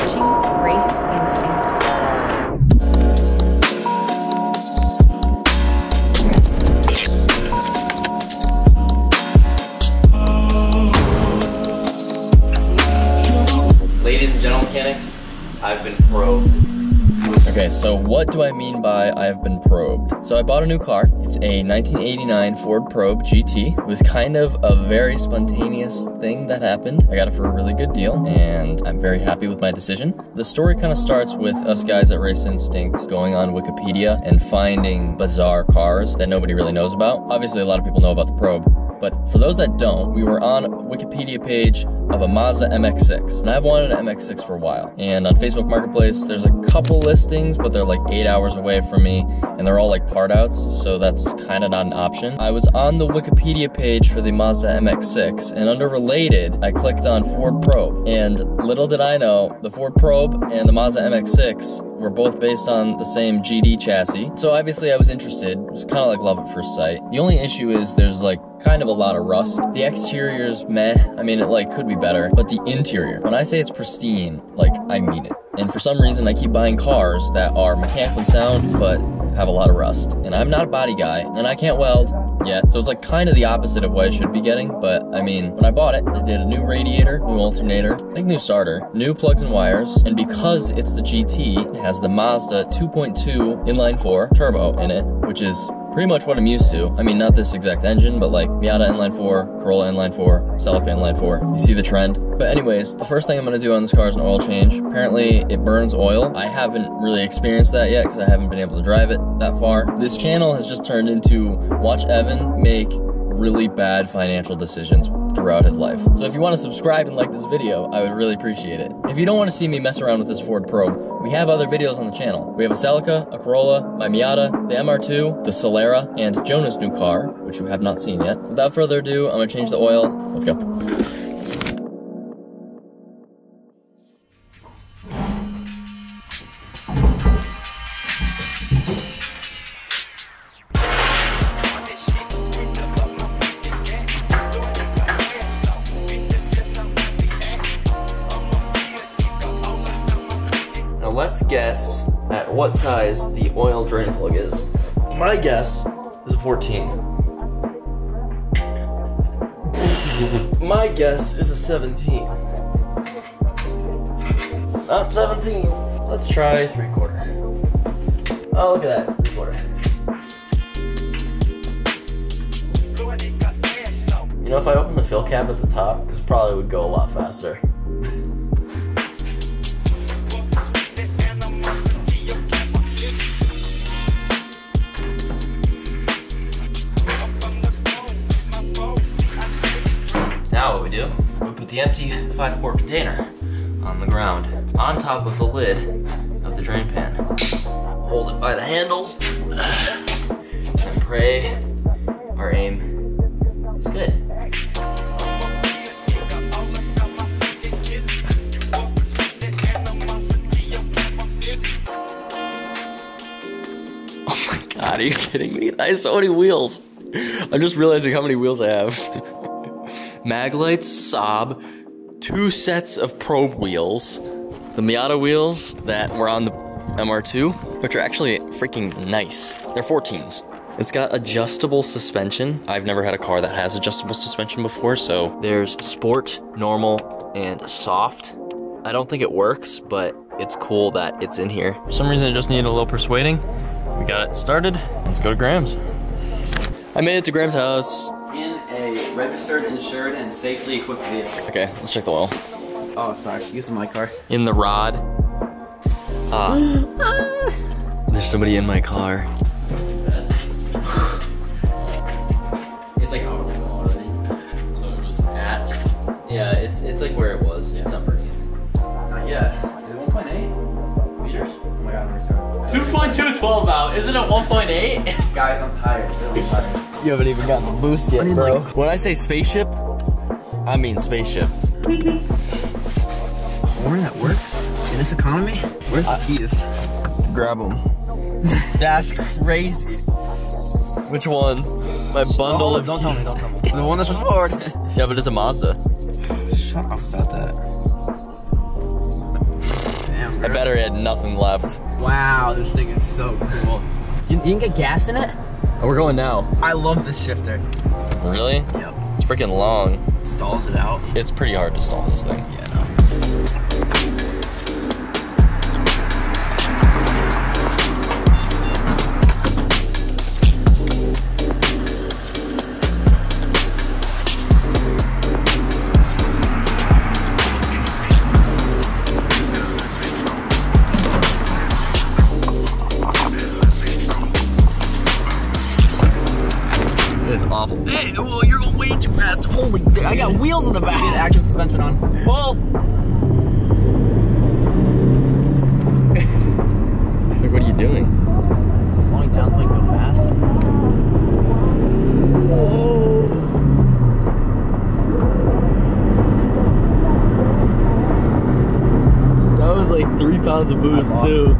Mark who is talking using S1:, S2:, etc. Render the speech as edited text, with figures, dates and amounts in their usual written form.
S1: watching Race Instinct.
S2: Ladies and gentlemen mechanics, I've been probed. Okay, so what do I mean by I've been probed? So I bought a new car. It's a 1989 Ford Probe GT. It was kind of a very spontaneous thing that happened. I got it for a really good deal, and I'm very happy with my decision. The story kind of starts with us guys at Race Instinct going on Wikipedia and finding bizarre cars that nobody really knows about. Obviously, a lot of people know about the Probe, but for those that don't, we were on a Wikipedia page of a Mazda MX-6, and I've wanted an MX-6 for a while. And on Facebook Marketplace, there's a couple listings, but they're like 8 hours away from me, and they're all like part outs, so that's kind of not an option. I was on the Wikipedia page for the Mazda MX-6, and under related, I clicked on Ford Probe, and little did I know, the Ford Probe and the Mazda MX-6 were both based on the same GD chassis. So obviously I was interested. It was kind of like love at first sight. The only issue is there's like kind of a lot of rust. The exterior's meh. I mean, it like could be better, but the interior, when I say it's pristine, like I mean it. And for some reason I keep buying cars that are mechanically sound, but have a lot of rust. And I'm not a body guy, and I can't weld yet. So it's like kind of the opposite of what I should be getting. But I mean, when I bought it, they did a new radiator, new alternator, I think new starter, new plugs and wires. And because it's the GT, it has the Mazda 2.2 inline-4 turbo in it, which is pretty much what I'm used to. I mean, not this exact engine, but like Miata inline-4, Corolla inline-4, Celica inline-4. You see the trend? But anyways, the first thing I'm gonna do on this car is an oil change. Apparently, it burns oil. I haven't really experienced that yet because I haven't been able to drive it that far. This channel has just turned into watch Evan make really bad financial decisions throughout his life. So if you want to subscribe and like this video, I would really appreciate it. If you don't want to see me mess around with this Ford Probe, we have other videos on the channel. We have a Celica, a Corolla, my Miata, the MR2, the Solera, and Jonah's new car, which you have not seen yet. Without further ado, I'm gonna change the oil. Let's go. Let's guess at what size the oil drain plug is. My guess is a 14. My guess is a 17. Not 17. Let's try 3/4. Oh, look at that, 3/4. You know, if I open the fill cap at the top, this probably would go a lot faster. Now what we do, we put the empty 5-quart container on the ground, on top of the lid of the drain pan. Hold it by the handles, and pray our aim is good. Oh my God, are you kidding me? I have so many wheels. I'm just realizing how many wheels I have. Mag lights, Saab, 2 sets of probe wheels, the Miata wheels that were on the MR2, which are actually freaking nice. They're 14s. It's got adjustable suspension. I've never had a car that has adjustable suspension before, so there's sport, normal, and soft. I don't think it works, but it's cool that it's in here. For some reason, it just needed a little persuading. We got it started. Let's go to Graham's. I made it to Graham's house.
S3: In a registered, insured, and safely equipped vehicle.
S2: Okay, let's check the oil.
S3: Oh, sorry, using my car.
S2: In the rod. There's somebody in my car. It's like out of the oil already. So it was at. Yeah, it's like where it was. Yeah. It's not burning anything.
S3: Not yet. Is it 1.8 liters? Oh my God, I'm sorry.
S4: 2.2 12 out. Isn't it 1.8?
S3: Guys, I'm tired. Really tired.
S2: You haven't even gotten the boost yet, bro. When I say spaceship, I mean spaceship.
S3: Horn that works in this economy? Where's the keys?
S2: Grab them.
S3: That's crazy.
S2: Which one? My bundle of
S3: don't tell me, don't tell me. The one that's restored.
S2: Yeah, but it's a Mazda.
S3: Shut up about that.
S2: I bet it had nothing left.
S5: Wow, this thing is so cool. You can get gas in it?
S2: Oh, we're going now.
S5: I love this shifter.
S2: Really?
S5: Yep.
S2: It's freaking long.
S5: Stalls it out.
S2: It's pretty hard to stall this thing.
S5: Yeah, no.
S2: It's awful. Hey, well, you're going way too fast. Holy, I got wheels in the back.
S5: Get active suspension on. Pull!
S2: Like, what are you doing?
S5: Slowing down so I can go fast.
S2: Whoa. That was like 3 pounds of boost, too.